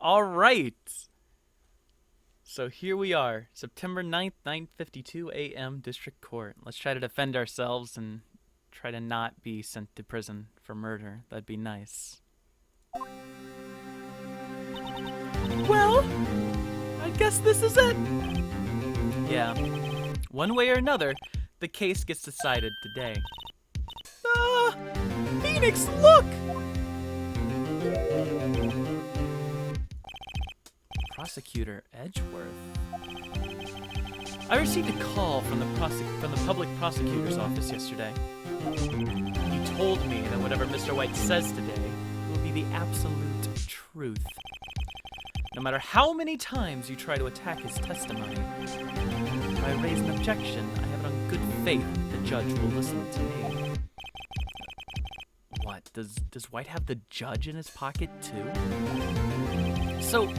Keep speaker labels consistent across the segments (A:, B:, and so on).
A: All right. So here we are, September 9th, 9:52 a.m. District Court. Let's try to defend ourselves and try to not be sent to prison for murder. That'd be nice. Well, I guess this is it. Yeah. One way or another, the case gets decided today. Phoenix, look! Prosecutor Edgeworth. I received a call from the public prosecutor's office yesterday. He told me that whatever Mr. White says today will be the absolute truth. No matter how many times you try to attack his testimony, if I raise an objection, I have it on good faith the judge will listen to me. What? Does White have the judge in his pocket too? So,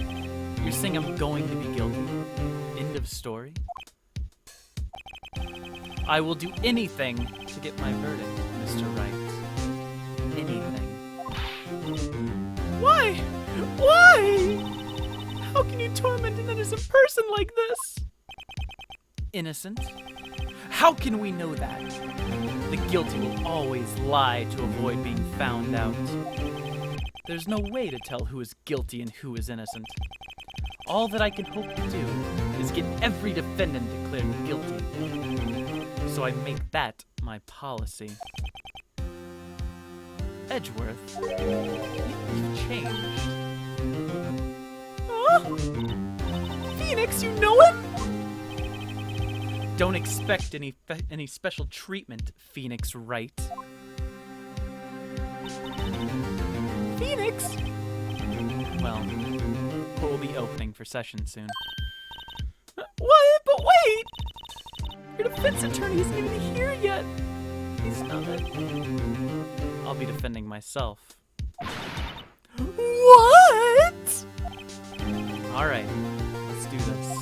A: you're saying I'm going to be guilty? End of story? I will do anything to get my verdict, Mr. Wright. Anything. Why? Why? How can you torment an innocent person like this? Innocent? How can we know that? The guilty will always lie to avoid being found out. There's no way to tell who is guilty and who is innocent. All that I can hope to do is get every defendant declared guilty. So I make that my policy. Edgeworth, you've changed. Phoenix, you know him? Don't expect any special treatment, Phoenix Wright. Phoenix? Well, court will be opening for session soon. What? But wait! Your defense attorney isn't even here yet. He's not. I'll be defending myself. What? All right, let's do this.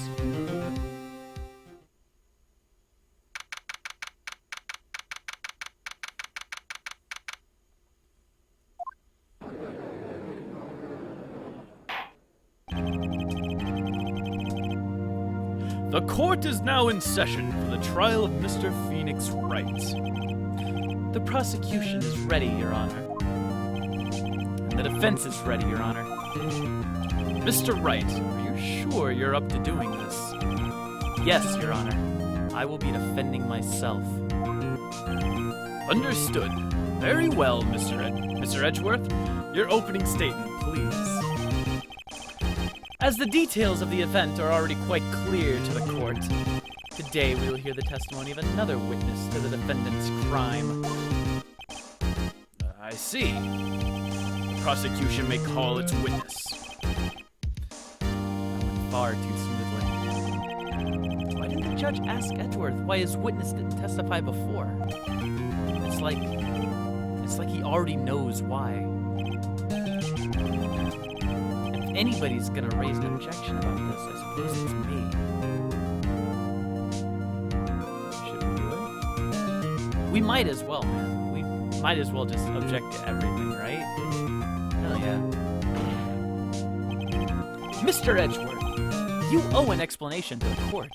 A: The court is now in session for the trial of Mr. Phoenix Wright. The prosecution is ready, Your Honor. And the defense is ready, Your Honor. Mr. Wright, are you sure you're up to doing this? Yes, Your Honor. I will be defending myself. Understood. Very well, Mr. Edgeworth. Your opening statement, please. As the details of the event are already quite clear to the court, today we will hear the testimony of another witness to the defendant's crime. I see. The prosecution may call its witness. That went far too smoothly. Why didn't the judge ask Edgeworth why his witness didn't testify before? It's like he already knows why. If anybody's gonna raise an objection about this, I suppose it's me. Should we do it? We might as well, man. We might as well just object to everything, right? Hell yeah. Mr. Edgeworth, you owe an explanation to the court.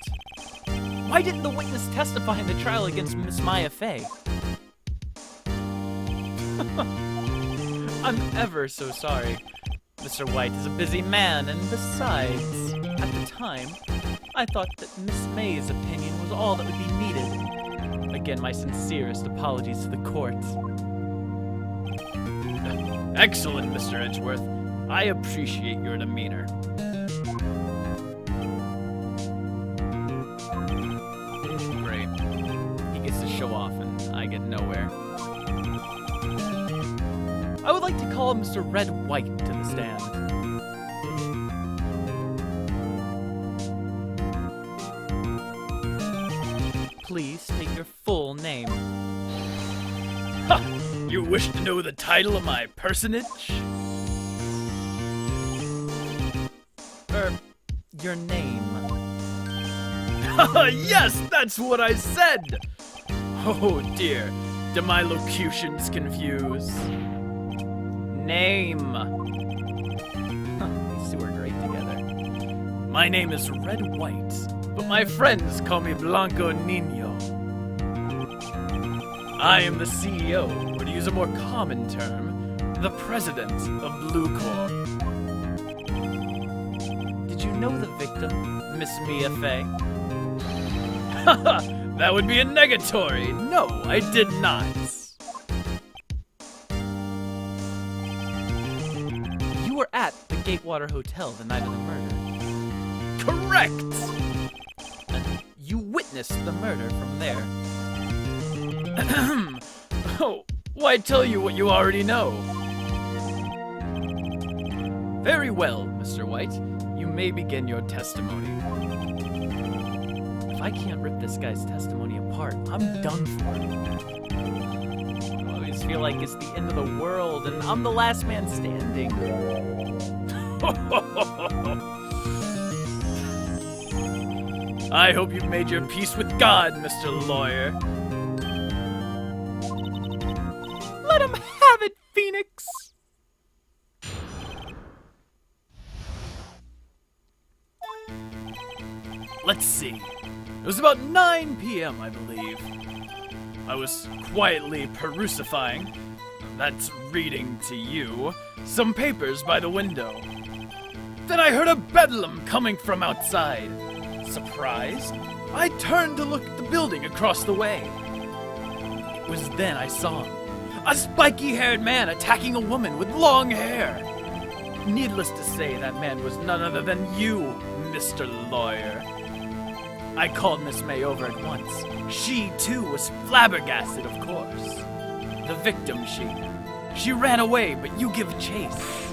A: Why didn't the witness testify in the trial against Miss Maya Fey? I'm ever so sorry. Mr. White is a busy man, and besides, at the time, I thought that Miss May's opinion was all that would be needed. Again, my sincerest apologies to the court. Excellent, Mr. Edgeworth. I appreciate your demeanor. Great. He gets to show off, and I get nowhere. I would like to call Mr. Red White to the stand. Please state your full name. Ha! You wish to know the title of my personage? Your name. Yes, that's what I said! Oh dear, do my locutions confuse? Name. These two are great. My name is Red White, but my friends call me Blanco Nino. I am the CEO, or to use a more common term, the president of Blue Corp. Did you know the victim, Miss Mia Fey? Haha, that would be a negatory. No, I did not. You were at the Gatewater Hotel the night of the murder. Correct! And you witnessed the murder from there. Oh, why tell you what you already know? Very well, Mr. White. You may begin your testimony. If I can't rip this guy's testimony apart, I'm done for. I always feel like it's the end of the world, and I'm the last man standing. I hope you've made your peace with God, Mr. Lawyer. Let him have it, Phoenix! Let's see. It was about 9 p.m., I believe. I was quietly perusifying, that's reading to you, some papers by the window. Then I heard a bedlam coming from outside. Surprised, I turned to look at the building across the way. It was then I saw him. A spiky-haired man attacking a woman with long hair. Needless to say, that man was none other than you, Mr. Lawyer. I called Miss May over at once. She, too, was flabbergasted, of course. The victim, she ran away, but you give chase.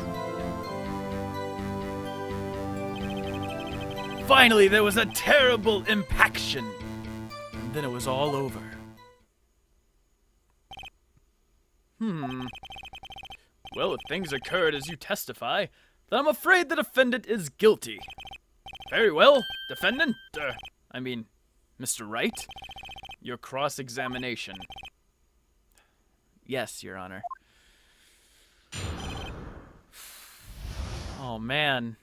A: Finally, there was a terrible impaction, and then it was all over. Well, if things occurred as you testify, then I'm afraid the defendant is guilty. Very well, defendant, Mr. Wright, your cross-examination. Yes, Your Honor. Oh, man.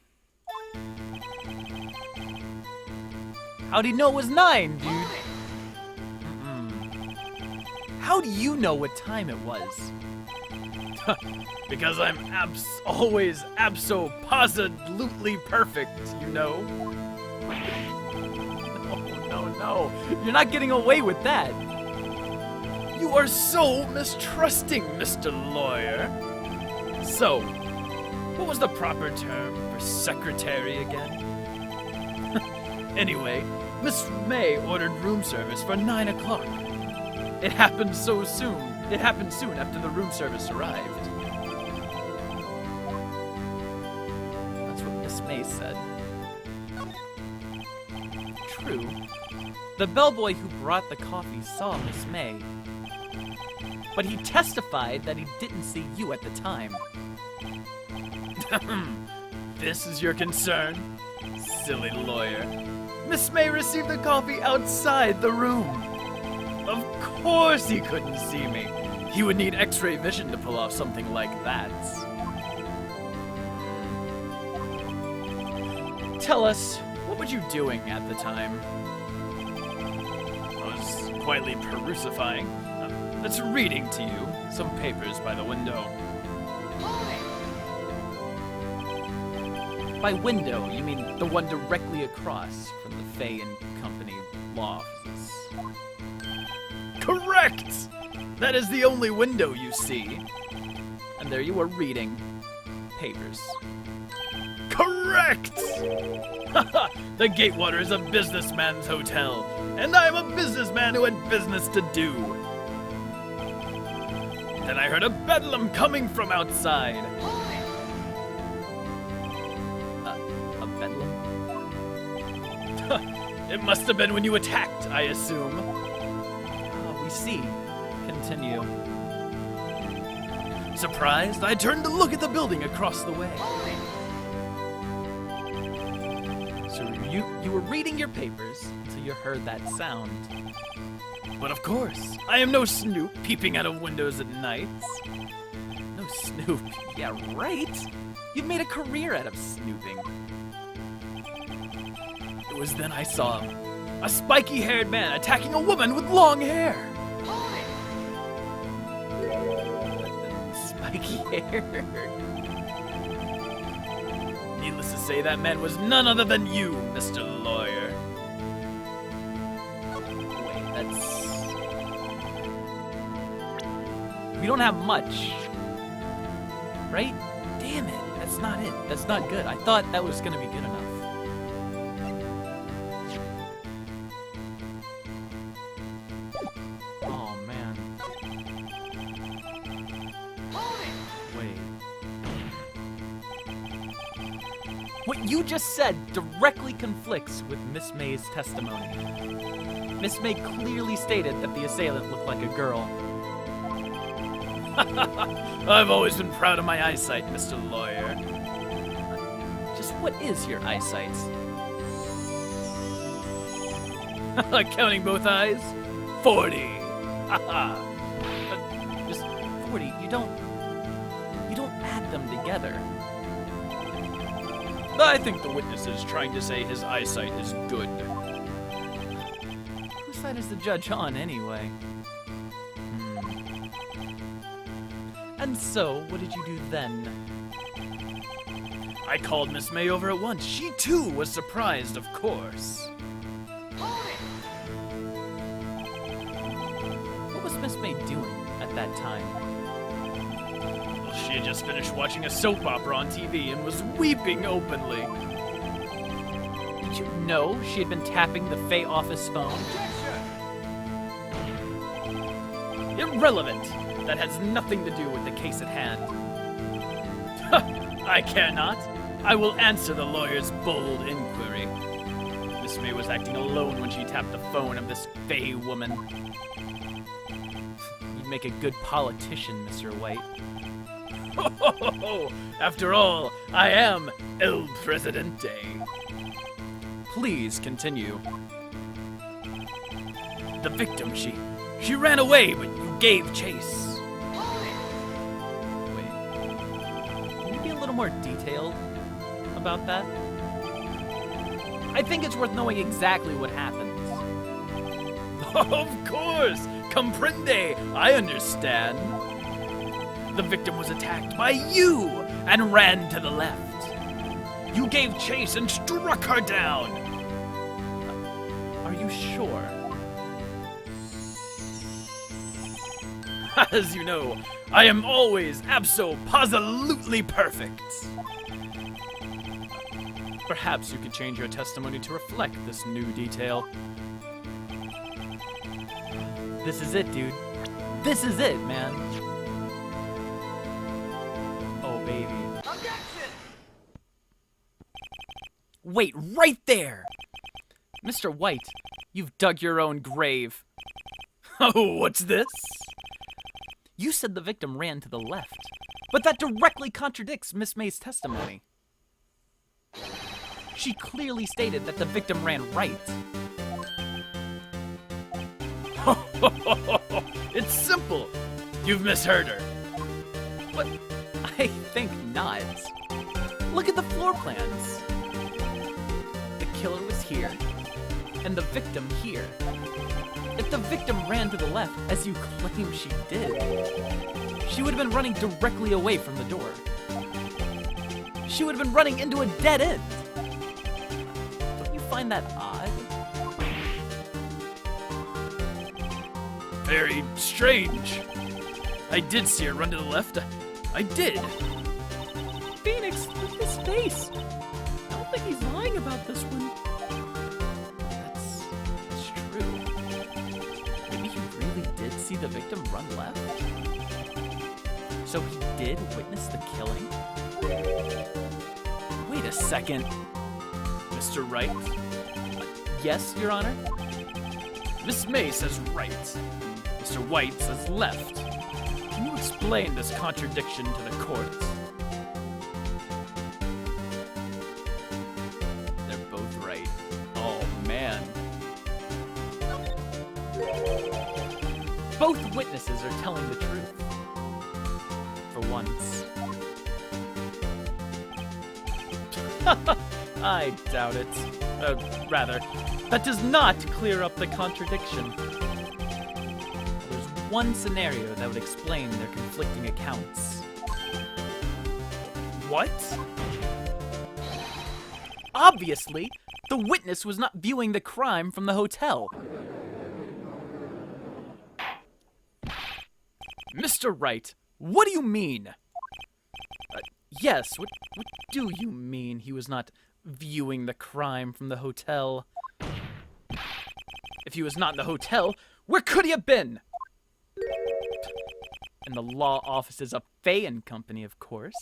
A: How'd he know it was 9, dude? How do you know what time it was? Because I'm always abso-positively perfect, you know? No. You're not getting away with that. You are so mistrusting, Mr. Lawyer. So, what was the proper term for secretary again? Anyway, Miss May ordered room service for 9 o'clock. It happened so soon. It happened soon after the room service arrived. That's what Miss May said. True. The bellboy who brought the coffee saw Miss May, but he testified that he didn't see you at the time. This is your concern, silly lawyer. Miss May received the coffee outside the room. Of course he couldn't see me. He would need X-ray vision to pull off something like that. Tell us, what were you doing at the time? I was quietly perusifying. That's reading to you some papers by the window. By window, you mean the one directly across from the Fay and Company law offices. Correct! That is the only window you see. And there you were reading papers. Correct! The Gatewater is a businessman's hotel, and I'm a businessman who had business to do. Then I heard a bedlam coming from outside. A bedlam? It must have been when you attacked, I assume. We see. Continue. Surprised, I turned to look at the building across the way. So you were reading your papers until you heard that sound. But of course, I am no snoop peeping out of windows at night. No snoop? Yeah, right? You've made a career out of snooping. It was then I saw him. A spiky-haired man attacking a woman with long hair. Spiky hair. Needless to say, that man was none other than you, Mr. Lawyer. Wait, that's... We don't have much. Right? Damn it. That's not it. That's not good. I thought that was gonna be good enough. Oh, man. Wait. What you just said directly conflicts with Miss May's testimony. Miss May clearly stated that the assailant looked like a girl. I've always been proud of my eyesight, Mr. Lawyer. Just what is your eyesight? Counting both eyes? 40. Haha. Just 40. You don't add them together. I think the witness is trying to say his eyesight is good. Whose side is the judge on, anyway? And so, what did you do then? I called Miss May over at once. She, too, was surprised, of course. What was Miss May doing at that time? Well, she had just finished watching a soap opera on TV and was weeping openly. Did you know she had been tapping the Fay office phone? Irrelevant. That has nothing to do with the case at hand. I care not. I will answer the lawyer's bold inquiry. Miss May was acting alone when she tapped the phone of this Fay woman. You'd make a good politician, Mr. White. After all, I am El Presidente. Please continue. The victim, she ran away, but you gave chase. More detailed about that? I think it's worth knowing exactly what happens. Of course! Comprende! I understand. The victim was attacked by you and ran to the left. You gave chase and struck her down. Are you sure? As you know, I am always abso-positively perfect. Perhaps you could change your testimony to reflect this new detail. This is it, dude. This is it, man. Oh, baby. Objection! Wait, right there! Mr. White, you've dug your own grave. Oh, what's this? You said the victim ran to the left, but that directly contradicts Miss May's testimony. She clearly stated that the victim ran right. It's simple. You've misheard her. But I think not. Look at the floor plans. The killer was here, and the victim here. If the victim ran to the left, as you claim she did, she would have been running directly away from the door. She would have been running into a dead end. Don't you find that odd? Very strange. I did see her run to the left. I did. Phoenix, look at his face. I don't think he's lying about this one. See the victim run left? So he did witness the killing? Wait a second. Mr. Wright? Yes, Your Honor? Miss May says right. Mr. White says left. Can you explain this contradiction to the court? They're both right. Oh, man. Both witnesses are telling the truth. For once. I doubt it. Rather, that does not clear up the contradiction. There's one scenario that would explain their conflicting accounts. What? Obviously, the witness was not viewing the crime from the hotel. Mr. Wright, what do you mean? Yes, what do you mean he was not viewing the crime from the hotel? If he was not in the hotel, where could he have been? In the law offices of Fay and Company, of course.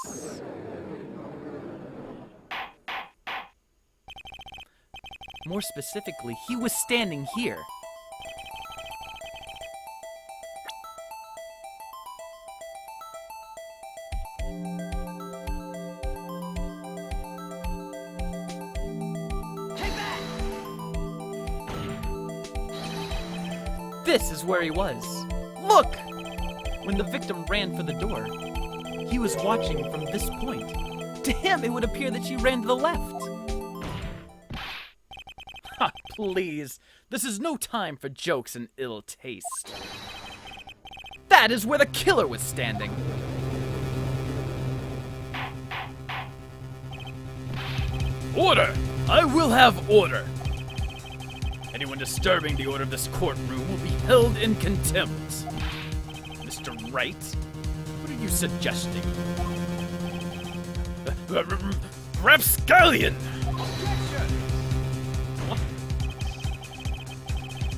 A: More specifically, he was standing here. This is where he was. Look! When the victim ran for the door, he was watching from this point. To him, it would appear that she ran to the left. Ha, please. This is no time for jokes and ill taste. That is where the killer was standing. Order! I will have order. Anyone disturbing the order of this courtroom will be held in contempt. Mr. Wright, what are you suggesting? Rapscallion!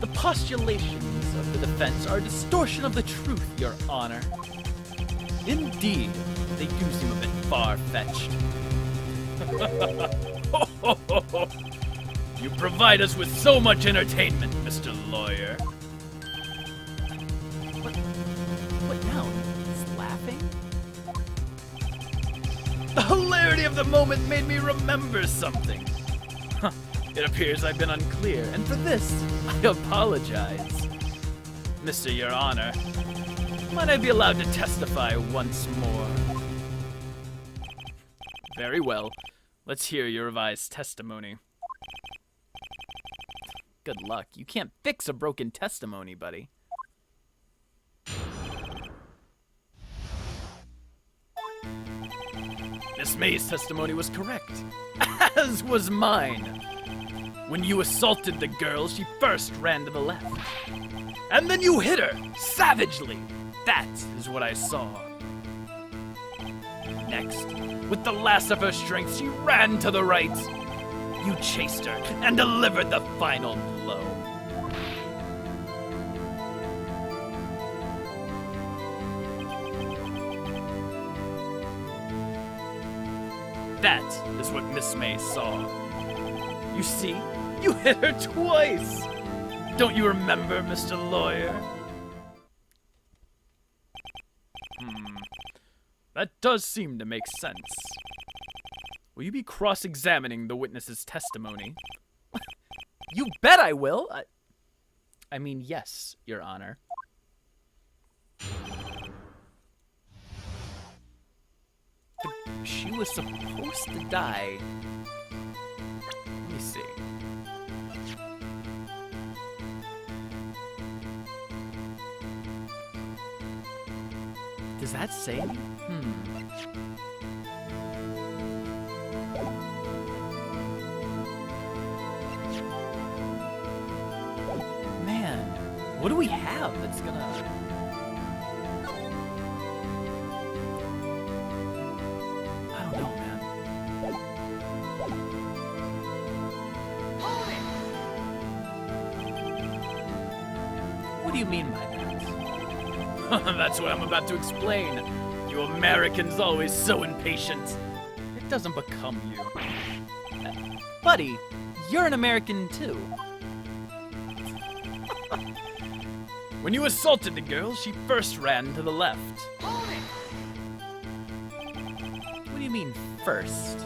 A: The postulations of the defense are a distortion of the truth, Your Honor. Indeed, they do seem a bit far-fetched. You provide us with so much entertainment, Mr. Lawyer. What now? He's laughing? The hilarity of the moment made me remember something. It appears I've been unclear, and for this, I apologize. Mr. Your Honor, might I be allowed to testify once more? Very well. Let's hear your revised testimony. Good luck. You can't fix a broken testimony, buddy. Miss May's testimony was correct, as was mine. When you assaulted the girl, she first ran to the left. And then you hit her, savagely. That is what I saw. Next, with the last of her strength, she ran to the right. You chased her and delivered the final blow. That is what Miss May saw. You see, you hit her twice. Don't you remember, Mr. Lawyer? That does seem to make sense. Will you be cross-examining the witness's testimony? You bet I will! I mean, yes, Your Honor. She was supposed to die. Let me see. Does that say? Man, what do we have that's gonna... I don't know, man. What do you mean by that? That's what I'm about to explain. You Americans always so impatient. It doesn't become you. Buddy, you're an American too. When you assaulted the girl, she first ran to the left. What do you mean, first?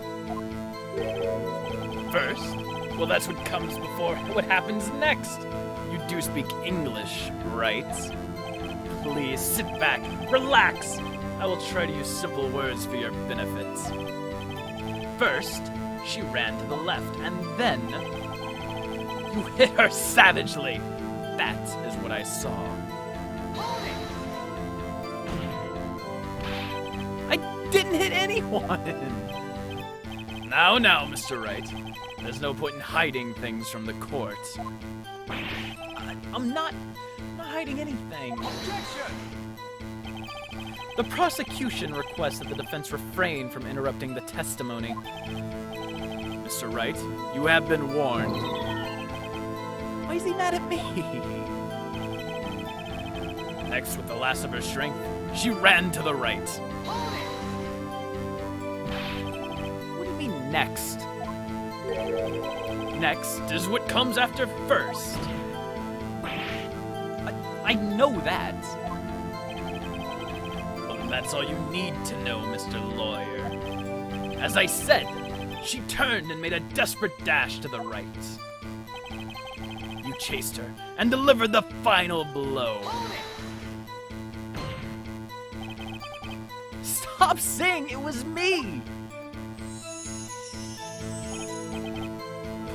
A: First? Well, that's what comes before what happens next. You do speak English, right? Please, sit back, relax. I will try to use simple words for your benefit. First, she ran to the left, and then You hit her savagely. That is what I saw. I didn't hit anyone. Now, Mr. Wright. There's no point in hiding things from the court. I'm not hiding anything.
B: Objection!
A: The prosecution requests that the defense refrain from interrupting the testimony. Mr. Wright, you have been warned. Why is he mad at me? Next, with the last of her strength, she ran to the right. What do you mean, next? Next is what comes after first. I know that. Well, that's all you need to know, Mr. Lawyer. As I said, she turned and made a desperate dash to the right. You chased her and delivered the final blow. Stop saying it was me!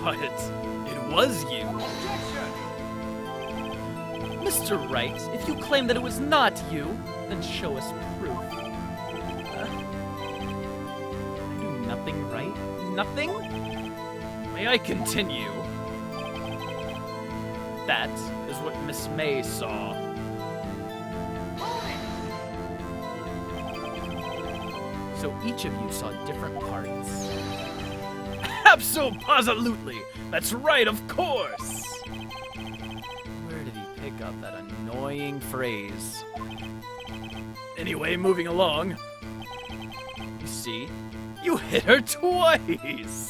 A: But it was you. Mr. Wright, if you claim that it was not you, then show us proof. I do nothing right? Nothing? May I continue? That is what Miss May saw. So each of you saw different parts. Absolutely! That's right, of course! Where did he pick up that annoying phrase? Anyway, moving along. You see, you hit her twice!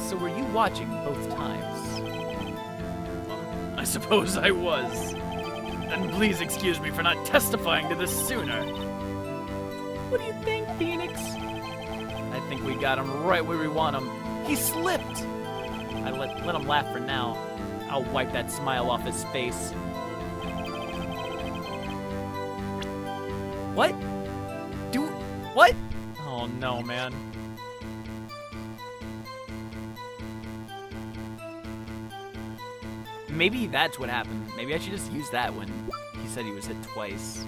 A: So were you watching both times? I suppose I was. Then please excuse me for not testifying to this sooner. What do you think, Phoenix? I think we got him right where we want him. He slipped! I let him laugh for now. I'll wipe that smile off his face. What? What? Oh no, man. Maybe that's what happened. Maybe I should just use that when he said he was hit twice.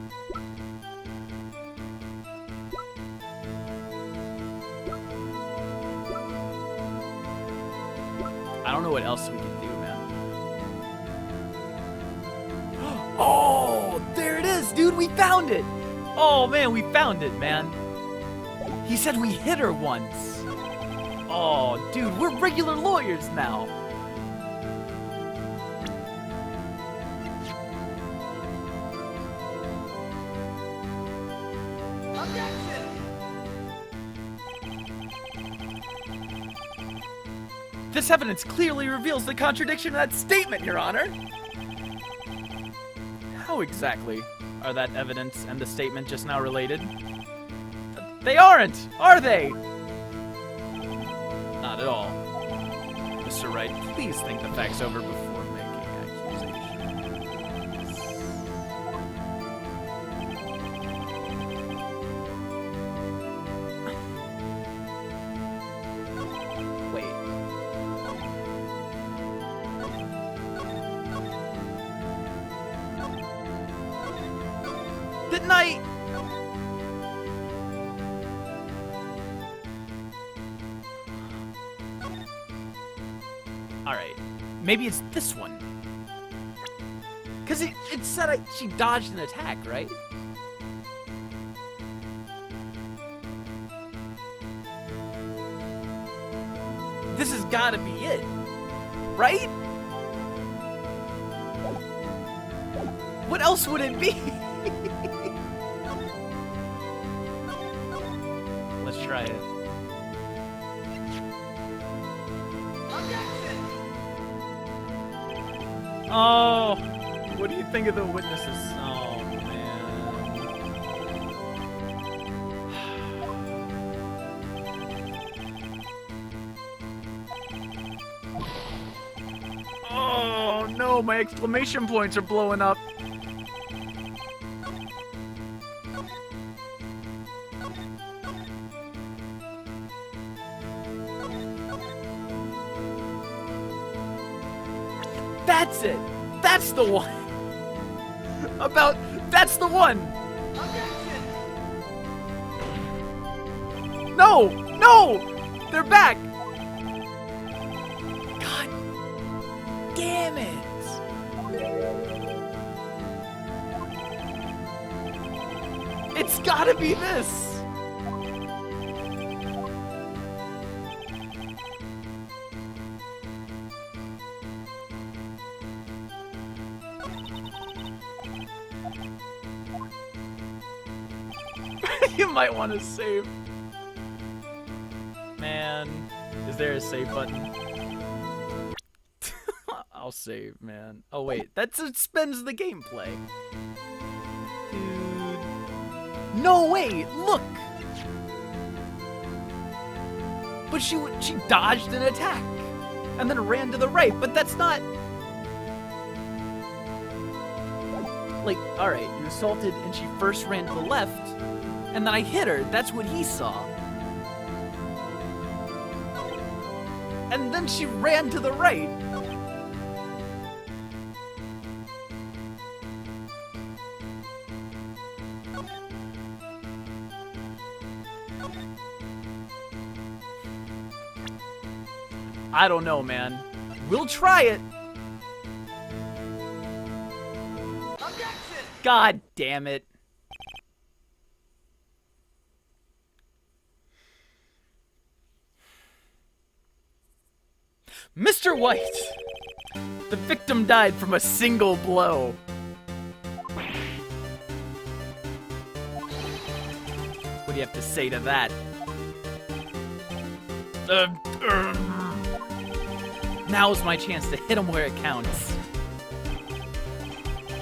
A: I don't know what else we can do, man. Oh, there it is, dude. We found it. Oh, man, we found it, man. He said we hit her once. Oh, dude, we're regular lawyers now. This evidence clearly reveals the contradiction in that statement, Your Honor. How exactly are that evidence and the statement just now related? They aren't, are they? Not at all. Mr. Wright, please think the facts over before making accusations. Wait. Didn't I? Alright, maybe it's this one. Because it said she dodged an attack, right? This has gotta be it, right? What else would it be? Let's try it. Oh, what do you think of the witnesses? Oh, man. Oh, no, my exclamation points are blowing up. That's it! That's the one! That's the one! No! No! They're back! God damn it! It's gotta be this! You might want to save. Man, is there a save button? I'll save, man. Oh wait, that suspends the gameplay. Dude. No way, look! But she dodged an attack and then ran to the right, but that's not... Like, alright, you assaulted and she first ran to the left, and then I hit her, that's what he saw. And then she ran to the right. I don't know, man. We'll try it. God damn it. Mr. White! The victim died from a single blow. What do you have to say to that? Now's my chance to hit him where it counts.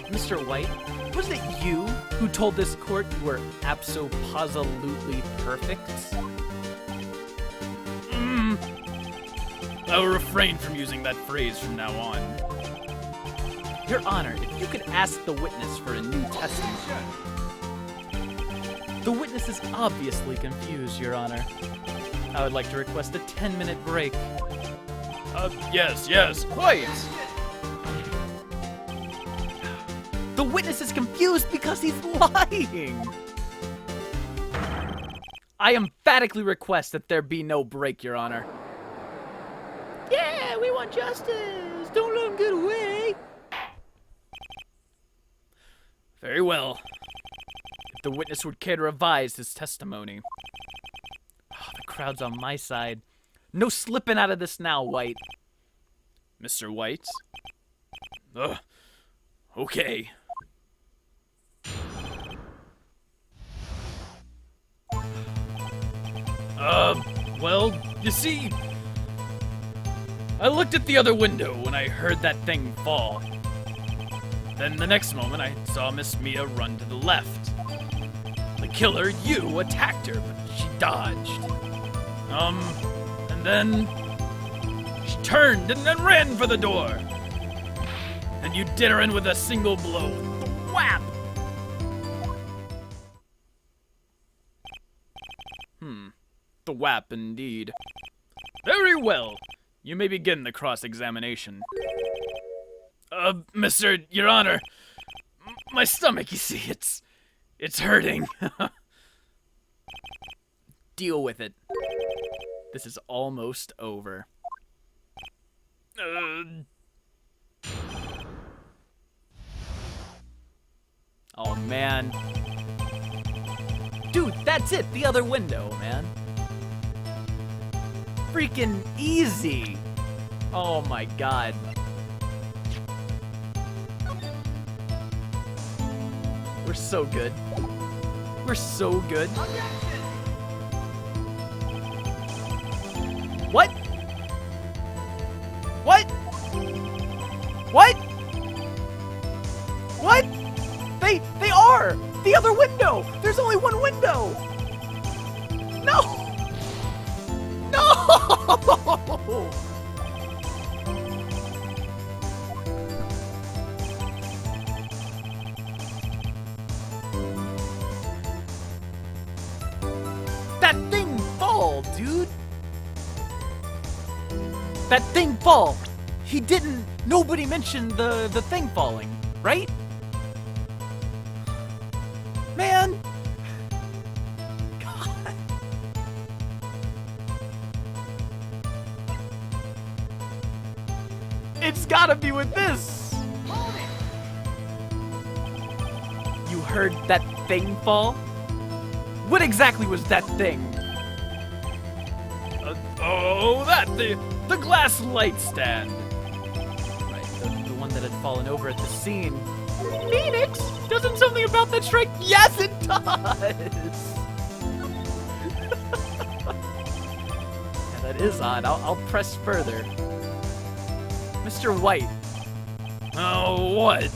A: Mr. White, was it you who told this court you were abso-positively perfect? I will refrain from using that phrase from now on. Your Honor, if you could ask the witness for a new testimony. The witness is obviously confused, Your Honor. I would like to request a 10-minute break. Yes. Quiet! The witness is confused because he's lying! I emphatically request that there be no break, Your Honor. Yeah, we want justice! Don't let him get away! Very well. If the witness would care to revise his testimony. Oh, the crowd's on my side. No slipping out of this now, White. Mr. White? Okay. Well, you see, I looked at the other window when I heard that thing fall. Then the next moment, I saw Miss Mia run to the left. The killer, you, attacked her, but she dodged. And then she turned and then ran for the door. And you did her in with a single blow. The whap! The whap, indeed. Very well. You may begin the cross-examination. Mr. Your Honor, my stomach, you see, it's hurting. Deal with it. This is almost over. Oh, man. Dude, that's it, the other window, man. Freaking easy. Oh my god. We're so good. We're so good. What? What? What? What? They are! The other window! There's only one window! No! No! That thing fall, dude! That thing fall! he didn't. Nobody mentioned the thing falling, right? Man. God. It's gotta be with this. You heard that thing fall? What exactly was that thing? The glass light stand. Right, the one that had fallen over at the scene. Phoenix, doesn't something about that strike? Yes, it does. Yeah, that is odd. I'll press further. Mr. White. Oh, what?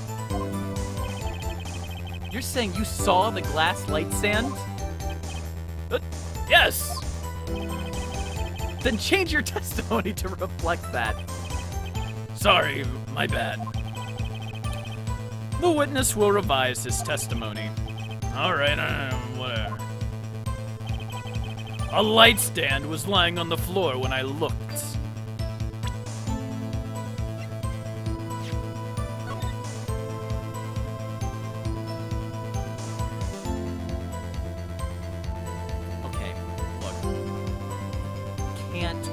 A: You're saying you saw the glass light stand? Yes! Then change your testimony to reflect that. Sorry, my bad. The witness will revise his testimony. Alright, whatever. A light stand was lying on the floor when I looked. Can't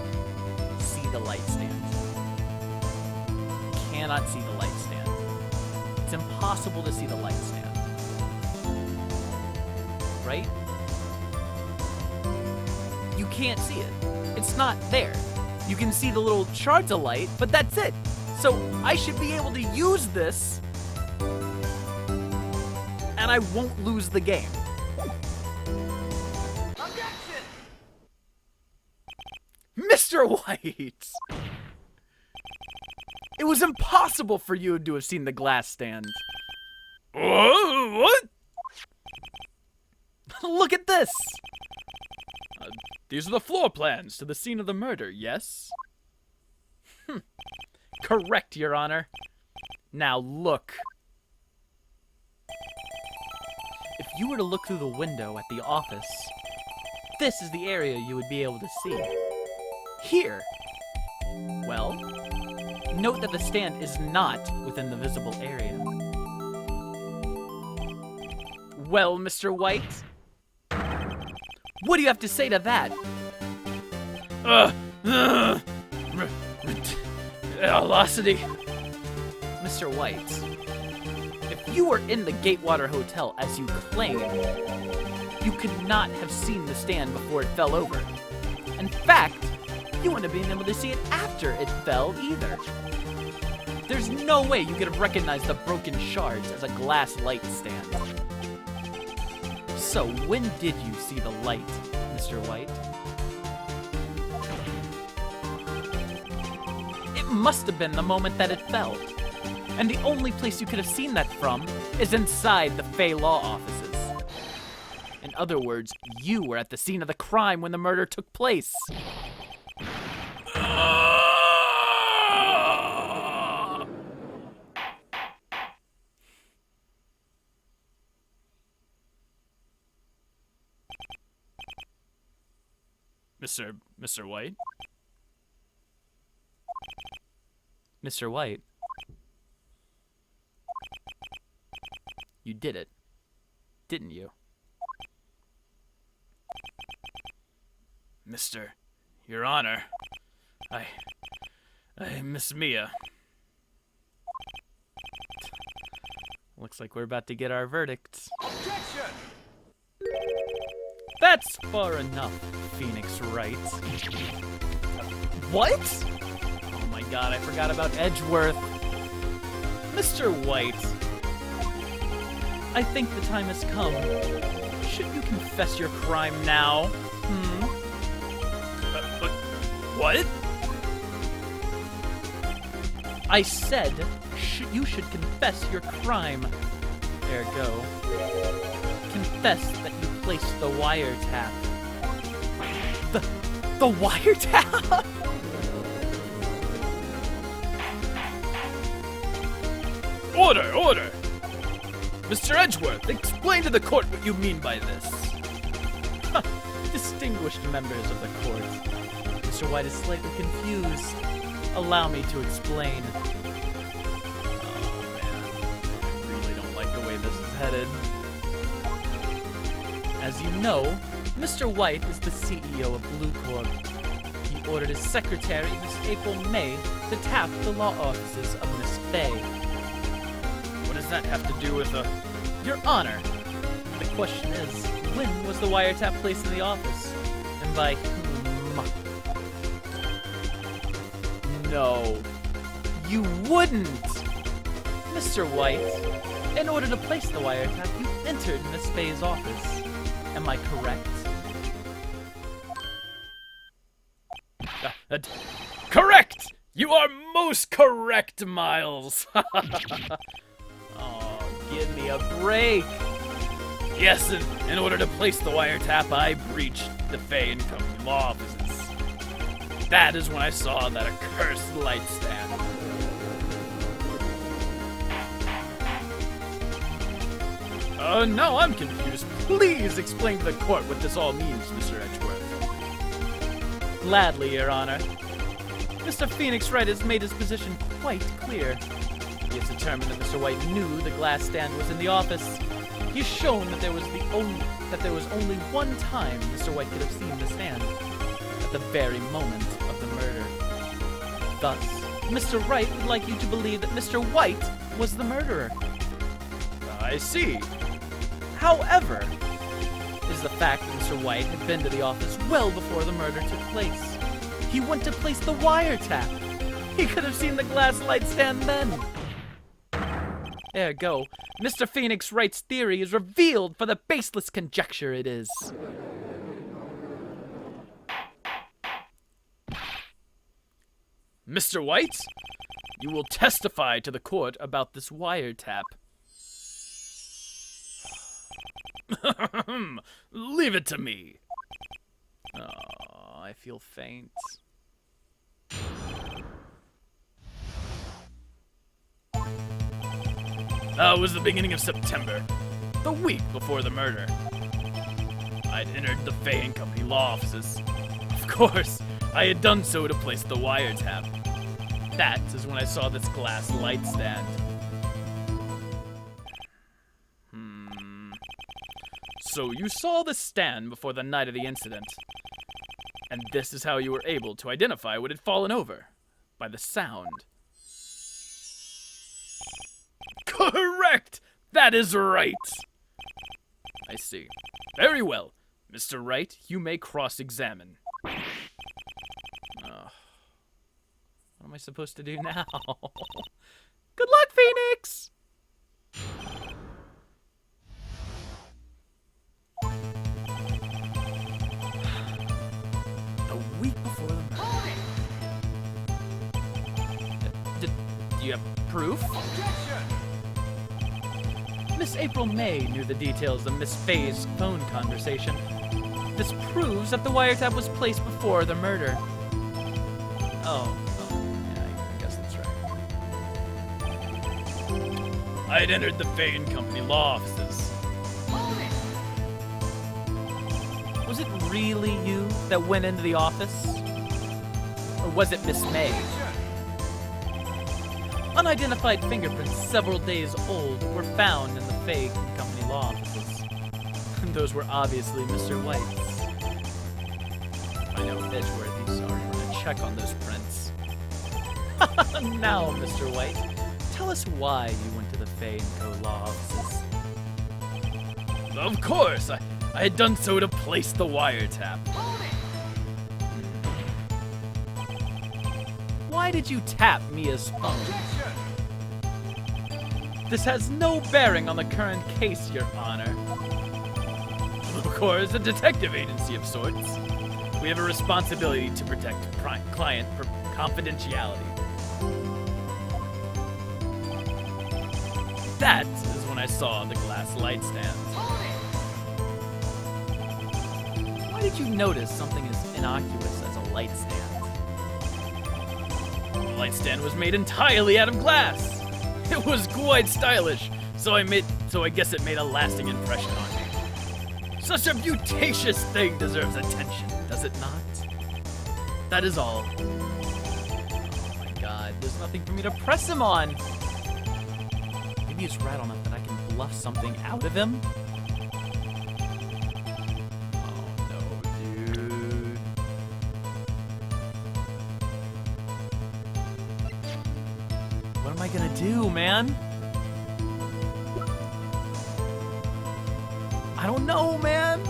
A: see the light stand. Cannot see the light stand. It's impossible to see the light stand. Right? You can't see it. It's not there. You can see the little shards of light, but that's it. So I should be able to use this, and I won't lose the game. Mr. White! It was impossible for you to have seen the glass stand. What? Look at this! These are the floor plans to the scene of the murder, yes? Correct, Your Honor. Now look. If you were to look through the window at the office, this is the area you would be able to see. Here. Well, note that the stand is not within the visible area. Well, Mr. White, what do you have to say to that? Velocity. Mr. White, if you were in the Gatewater Hotel as you claim, you could not have seen the stand before it fell over. In fact, you wouldn't have been able to see it after it fell either. There's no way you could have recognized the broken shards as a glass light stand. So when did you see the light, Mr. White? It must have been the moment that it fell. And the only place you could have seen that from is inside the Fey Law offices. In other words, you were at the scene of the crime when the murder took place. Mr. White? Mr. White? You did it, didn't you? Your Honor, I miss Mia. Looks like we're about to get our verdict. Objection! That's far enough, Phoenix Wright. What? Oh my god, I forgot about Edgeworth. Mr. White, I think the time has come. Should you confess your crime now? But what? I said you should confess your crime. Ergo, confess that you placed the wiretap. The wiretap? Order! Mr. Edgeworth, explain to the court what you mean by this. Distinguished members of the court, Mr. White is slightly confused. allow me to explain. Oh man, I really don't like the way this is headed. As you know, Mr. White is the CEO of Blue Corp. He ordered his secretary, Miss April May, to tap the law offices of Miss Fay. What does that have to do with Your Honor, the question is, when was the wiretap placed in the office? And by whom? No, you wouldn't! Mr. White, in order to place the wiretap, you entered Miss Fay's office. Am I correct? Correct! You are most correct, Miles! Oh, give me a break! Yes, in order to place the wiretap, I breached the Fay and Company law offices. That is when I saw that accursed light stand. Now I'm confused. Please explain to the court what this all means, Mr. Edgeworth. Gladly, Your Honor. Mr. Phoenix Wright has made his position quite clear. He has determined that Mr. White knew the glass stand was in the office. He's shown that there was only one time Mr. White could have seen the stand, at the very moment of the murder. Thus, Mr. Wright would like you to believe that Mr. White was the murderer. I see. However, is the fact that Mr. White had been to the office well before the murder took place. He went to place the wiretap. He could have seen the glass light stand then. Ergo, Mr. Phoenix Wright's theory is revealed for the baseless conjecture it is. Mr. White, you will testify to the court about this wiretap. Leave it to me. Oh, I feel faint. It was the beginning of September, the week before the murder. I'd entered the Fay and Company law offices. Of course, I had done so to place the wiretap. That is when I saw this glass light stand. So you saw the stand before the night of the incident. And this is how you were able to identify what had fallen over, by the sound. Correct! That is right! I see. Very well. Mr. Wright, you may cross-examine. What am I supposed to do now? Good luck, Phoenix! A week before the murder. Do you have proof? Miss April May knew the details of Miss Fay's phone conversation. This proves that the wiretap was placed before the murder. Oh, yeah, I guess that's right. I had entered the Fay and Company law offices. Was it really you that went into the office? Or was it Miss May? Unidentified fingerprints several days old were found in the Fay and Company law offices. Those were obviously Mr. White's. I know, Edgeworth, you sorry, we're gonna check on those prints. Now, Mr. White, tell us why you went to the Fay and Co. law offices. Of course, I had done so to place the wiretap. Why did you tap Mia's phone? This has no bearing on the current case, Your Honor. Of course, a detective agency of sorts. We have a responsibility to protect client confidentiality. That is when I saw the glass light stand. Why did you notice something as innocuous as a light stand? The light stand was made entirely out of glass. It was quite stylish, so I guess it made a lasting impression on me. Such a beautacious thing deserves attention, does it not? That is all. Oh my There's nothing for me to press him on. Maybe he's rattled enough that I can bluff something out of him. Oh no, dude. What am I gonna do, man? I don't know, man.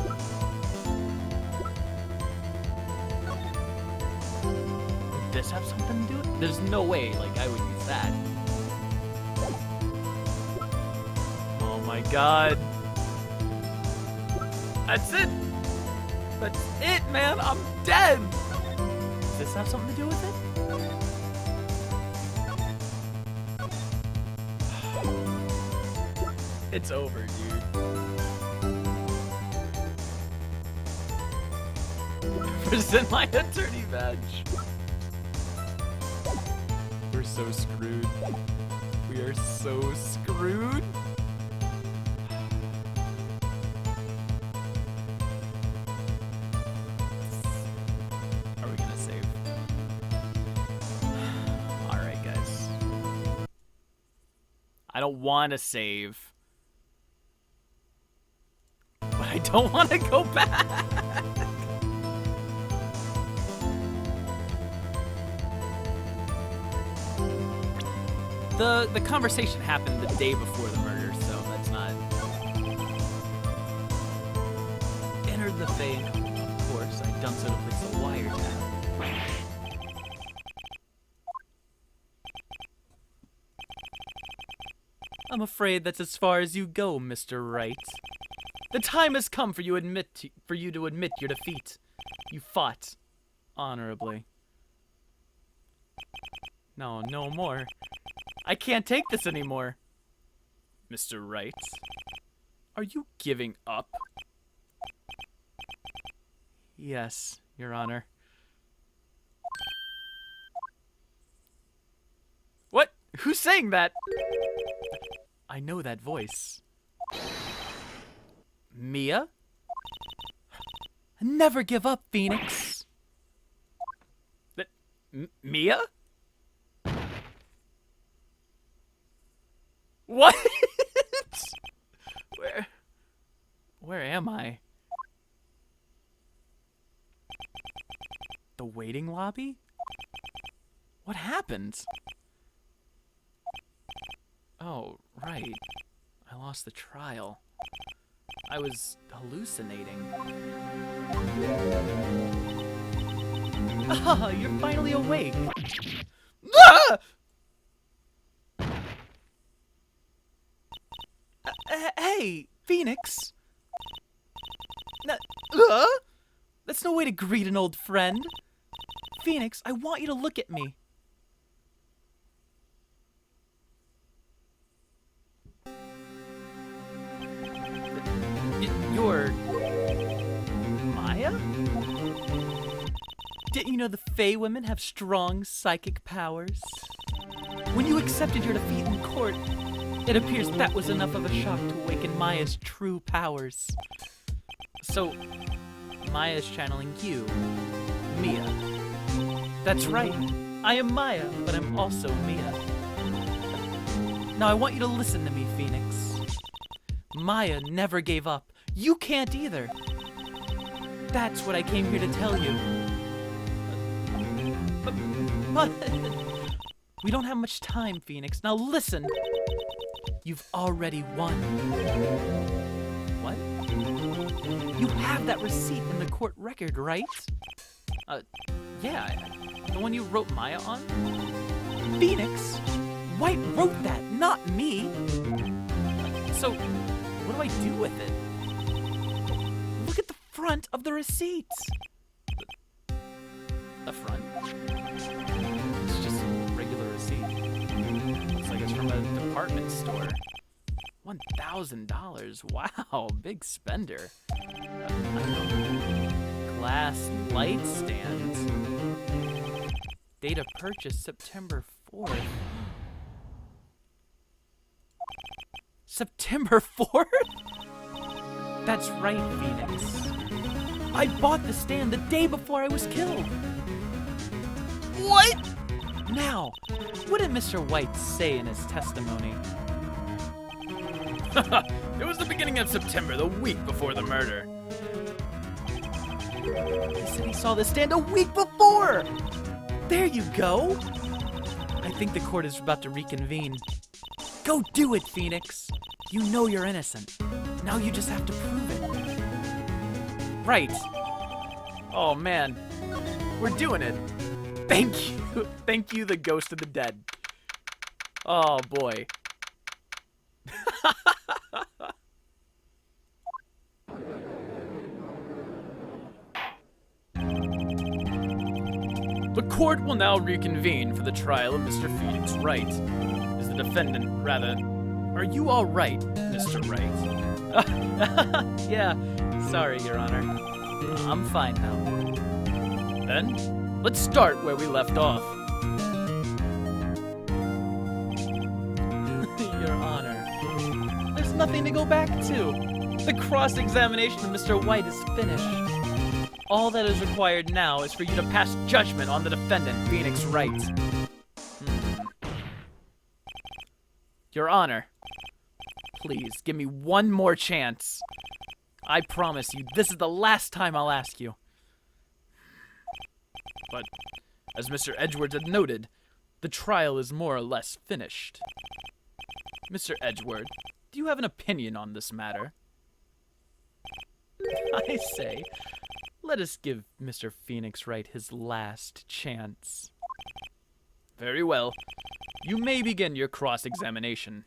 A: Would this have something to do with it? There's no way, like, I would use that. Oh my god. That's it. That's it, man. I'm dead. Does this have something to do with it? It's over, dude. Present my attorney badge. We're so screwed. We are so screwed. Are we gonna save? Alright, guys. I don't want to save. But I don't want to go back. The conversation happened the day before the murder, so that's not... Entered the Fae, of course. I'd done so to place a wiretap. I'm afraid that's as far as you go, Mr. Wright. The time has come for you to admit your defeat. You fought honorably. No more. I can't take this anymore. Mr. Wright, are you giving up? Yes, Your Honor. What? Who's saying that? I know that voice. Mia? Never give up, Phoenix. Mia? What? Where am I? The waiting lobby? What happened? Oh, right. I lost the trial. I was hallucinating. Ah, you're finally awake. Ah! Hey, Phoenix. That's no way to greet an old friend. Phoenix, I want you to look at me. You're... Maya? Didn't you know the Fae women have strong psychic powers? When you accepted your defeat in court, it appears that was enough of a shock to awaken Maya's true powers. So, Maya's channeling you, Mia. That's right. I am Maya, but I'm also Mia. Now I want you to listen to me, Phoenix. Maya never gave up. You can't either. That's what I came here to tell you. But we don't have much time, Phoenix. Now listen. You've already won. What? You have that receipt in the court record, right? Yeah. The one you wrote Maya on? Phoenix? Wright wrote that, not me. So, what do I do with it? Look at the front of the receipt. The front? It's just a regular receipt. Looks like it's from a department store. $1,000. Wow, big spender. Glass light stand. Date of purchase September 4th. September 4th? That's right, Phoenix. I bought the stand the day before I was killed. What? Now, what did Mr. White say in his testimony?
B: It was the beginning of September, the week before the murder.
A: He said he saw the stand a week before! There you go! I think the court is about to reconvene. Go do it, Phoenix! You know you're innocent. Now you just have to prove it. Right. Oh man, we're doing it. Thank you. Thank you, the ghost of the dead. Oh boy.
B: The court will now reconvene for the trial of Mr. Phoenix Wright. Is the defendant, rather... Are you all right, Mr. Wright?
A: Yeah, sorry, Your Honor. I'm fine now.
B: Then, let's start where we left off.
A: Your Honor, there's nothing to go back to. The cross-examination of Mr. White is finished. All that is required now is for you to pass judgment on the defendant, Phoenix Wright. Your Honor, please give me one more chance. I promise you, this is the last time I'll ask you.
B: But, as Mr. Edgeworth had noted, the trial is more or less finished. Mr. Edgeworth, do you have an opinion on this matter?
A: I say, let us give Mr. Phoenix Wright his last chance.
B: Very well. You may begin your cross-examination.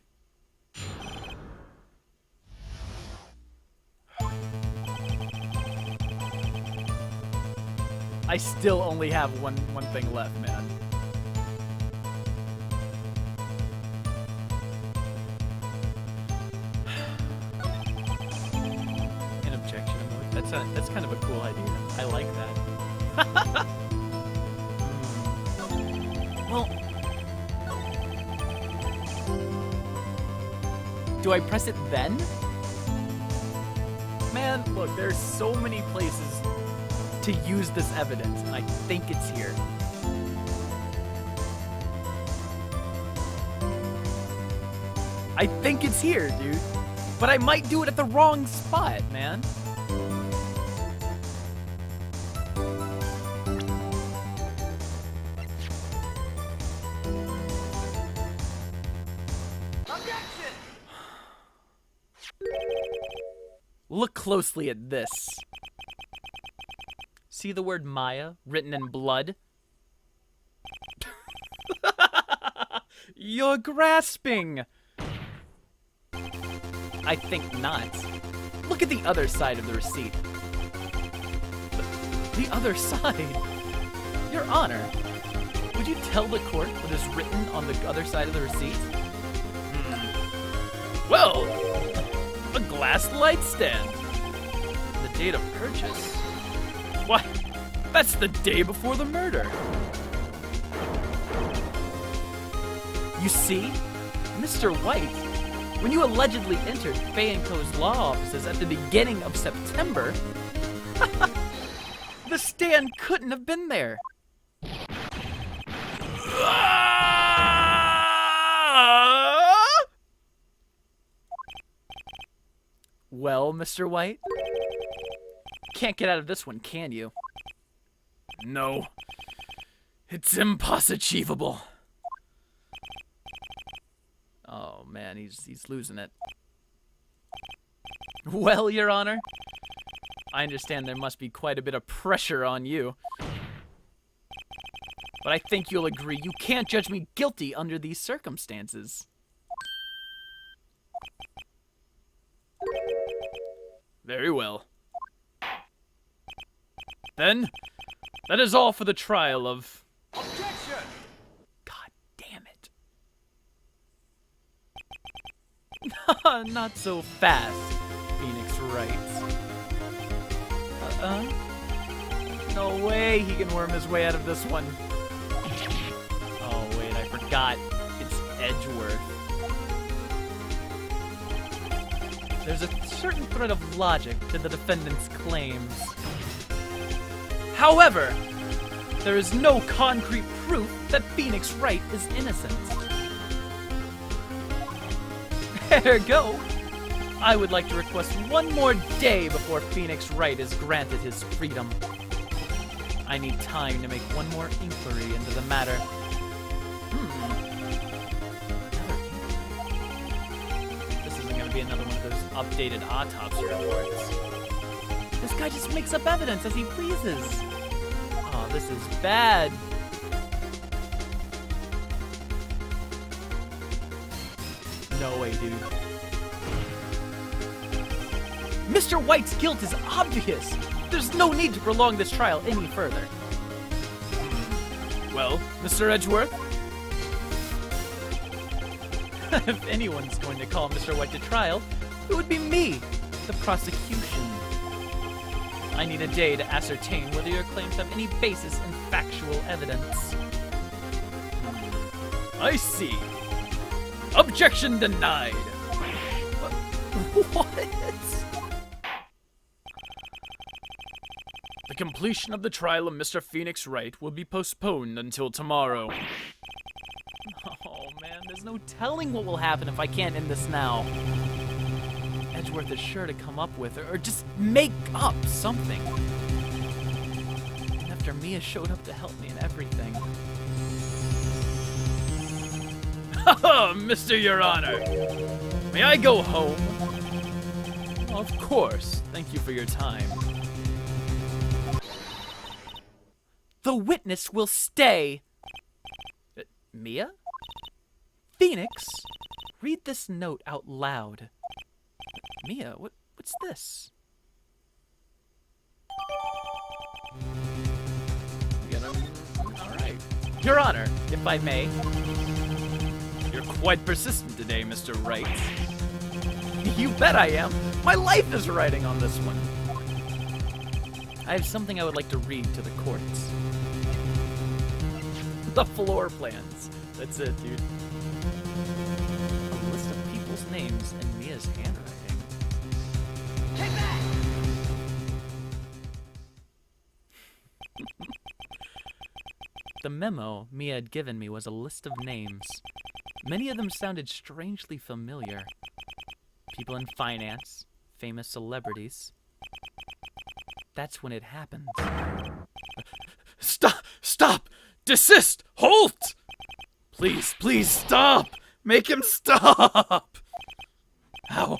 A: I still only have one thing left, man. An objection. That's kind of a cool idea. I like that. Well, do I press it then? Man, look, there's so many places to use this evidence, and I think it's here. I think it's here, dude. But I might do it at the wrong spot, man. Objection! Look closely at this. See the word Maya written in blood? You're grasping! I think not. Look at the other side of the receipt. The other side? Your Honor, would you tell the court what is written on the other side of the receipt?
B: Well, a glass light stand. The date of purchase. Why, that's the day before the murder.
A: You see, Mr. White, when you allegedly entered Fay & Co.'s law offices at the beginning of September, the stand couldn't have been there. Well, Mr. White? Can't get out of this one, can you?
B: No. It's impossible.
A: Oh man, he's losing it. Well, Your Honor, I understand there must be quite a bit of pressure on you. But I think you'll agree you can't judge me guilty under these circumstances.
B: Very well. Then, that is all for the trial of...
A: Objection! God damn it. Not so fast, Phoenix Wright. No way he can worm his way out of this one. Oh wait, I forgot. It's Edgeworth. There's a certain thread of logic to the defendant's claims. However, There is no concrete proof that Phoenix Wright is innocent. Ergo, I would like to request one more day before Phoenix Wright is granted his freedom. I need time to make one more inquiry into the matter. This isn't going to be another one of those updated autopsy reports. This guy just makes up evidence as he pleases. Oh, this is bad. No way, dude. Mr. White's guilt is obvious. There's no need to prolong this trial any further.
B: Well, Mr. Edgeworth?
A: If anyone's going to call Mr. White to trial, it would be me, the prosecution. I need a day to ascertain whether your claims have any basis in factual evidence.
B: I see. Objection denied.
A: What?
B: The completion of the trial of Mr. Phoenix Wright will be postponed until tomorrow.
A: Oh man, there's no telling what will happen if I can't end this now. Edgeworth is sure to come up with, or just make up something. And after Mia showed up to help me in everything.
B: Mr. Your Honor, may I go home?
A: Of course, thank you for your time. The witness will stay. Mia? Phoenix, read this note out loud. Mia, what's this? Alright. Your Honor, if I may.
B: You're quite persistent today, Mr. Wright.
A: You bet I am. My life is riding on this one. I have something I would like to read to the courts. The floor plans. That's it, dude. A list of people's names in Mia's handwriting. Take that! The memo Mia had given me was a list of names. Many of them sounded strangely familiar. People in finance, famous celebrities. That's when it happened.
B: Stop! Stop! Desist! Halt! Please, please stop! Make him stop! How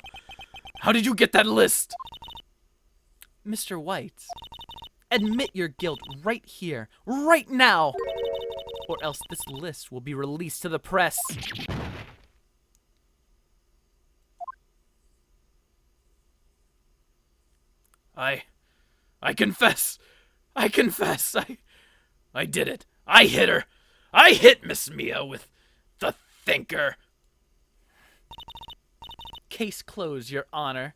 B: did you get that list?
A: Mr. White, admit your guilt right here, right now, or else this list will be released to the press.
B: I confess. I confess. I did it. I hit her. I hit Miss Mia with the thinker.
A: Case closed, Your Honor.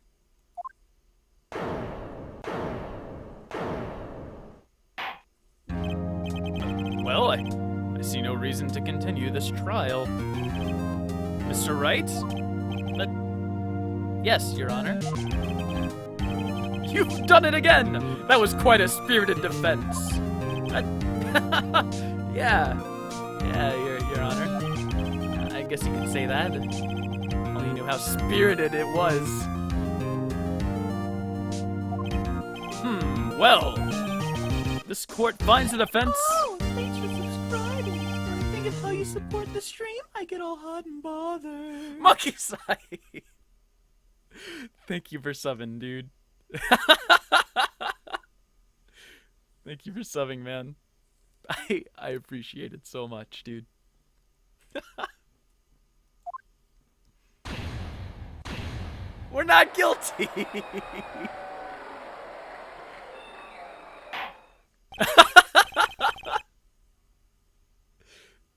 B: Well, I see no reason to continue this trial. Mr. Wright?
A: Yes, Your Honor.
B: You've done it again! That was quite a spirited defense.
A: Yeah, Your Honor. I guess you could say that. Only you knew how spirited it was.
B: Well, this court finds the defense.
A: Oh, thanks for subscribing. When I think of how you support the stream, I get all hot and bothered.
B: Monkey side.
A: Thank you for subbing, dude. Thank you for subbing, man. I appreciate it so much, dude. We're not guilty.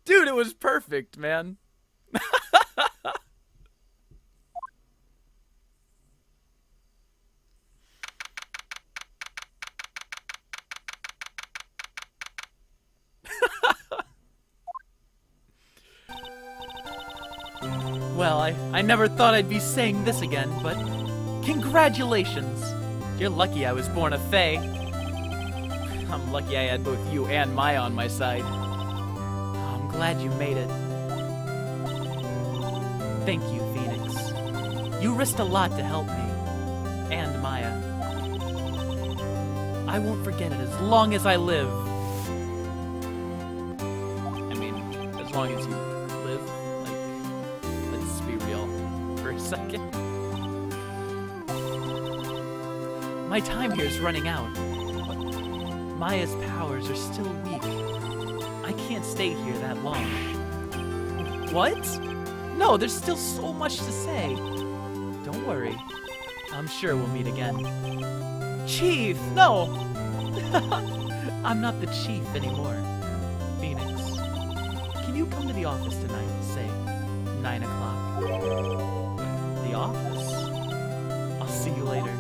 A: Dude, it was perfect, man. Well, I never thought I'd be saying this again, but congratulations. You're lucky I was born a Fae.
B: I'm lucky I had both you and Maya on my side.
A: Oh, I'm glad you made it. Thank you, Phoenix. You risked a lot to help me. And Maya. I won't forget it as long as I live.
B: I mean, as long as you live, like, let's be real for a second.
A: My time here is running out. But Maya's powers are still weak. I can't stay here that long. What? No, there's still so much to say. Don't worry. I'm sure we'll meet again. Chief, no! I'm not the chief anymore. Phoenix, can you come to the office tonight, say 9 o'clock? The office? I'll see you later.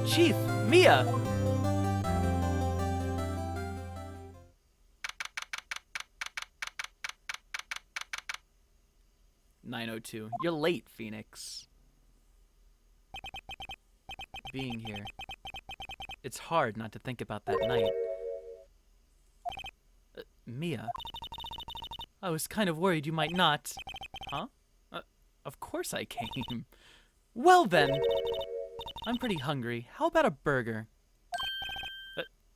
A: Chief, Mia!
B: "9:02. You're late, Phoenix."
A: Being here. It's hard not to think about that night. Mia, I was kind of worried you might not.
B: Huh? Of course I came.
A: Well then, I'm pretty hungry. How about a burger?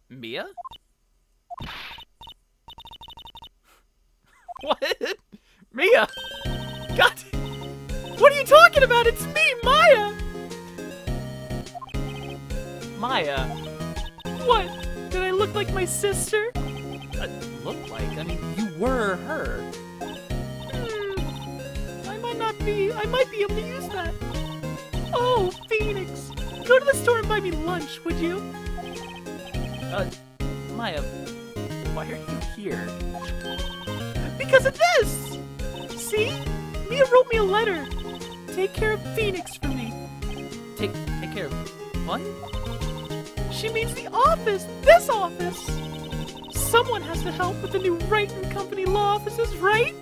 B: Mia? What? Mia? God! What are you talking about? It's me, Maya!
A: Maya,
B: What? Did I look like my sister?
A: look like, I mean, you were her.
B: I might be able to use that. Oh, Phoenix. Go to the store and buy me lunch, would you?
A: Maya, why are you here?
B: Because of this! See? Mia wrote me a letter. Take care of Phoenix for me.
A: Take care of what?
B: She means the office! This office! Someone has to help with the new Wright and Company law offices, right?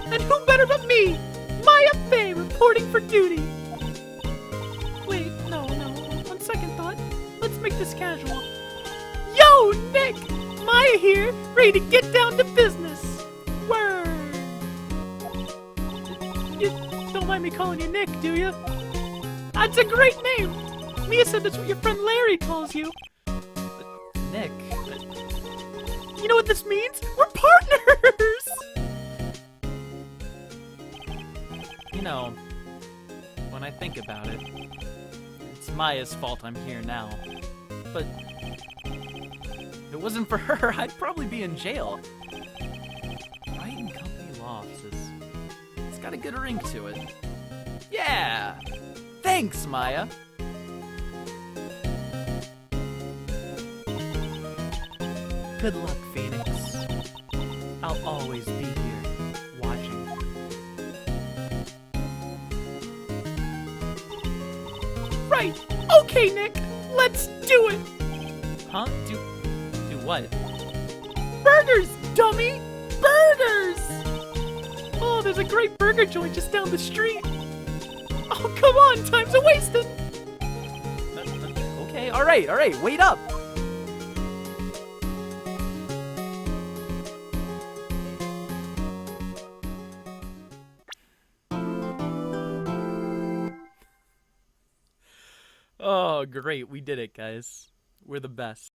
B: And who better but me? Maya Fey reporting for duty. Wait, no. On second thought, let's make this casual. Yo, Nick! Maya here, ready to get down to business. Word! You don't mind me calling you Nick, do you? That's a great name! Mia said that's what your friend Larry calls you.
A: Nick.
B: You know what this means? We're partners!
A: You know, when I think about it, it's Maya's fault I'm here now. But if it wasn't for her, I'd probably be in jail. Wright and Company law offices. It's got a good ring to it. Yeah! Thanks, Maya! Good luck, Phoenix. I'll always be here, watching.
B: Right! Okay, Nick! Let's do it!
A: Huh? Do what?
B: Burgers, dummy! Burgers! Oh, there's a great burger joint just down the street. Oh, come on, time's a wasting.
A: Okay, alright, wait up! Oh, great, we did it, guys. We're the best.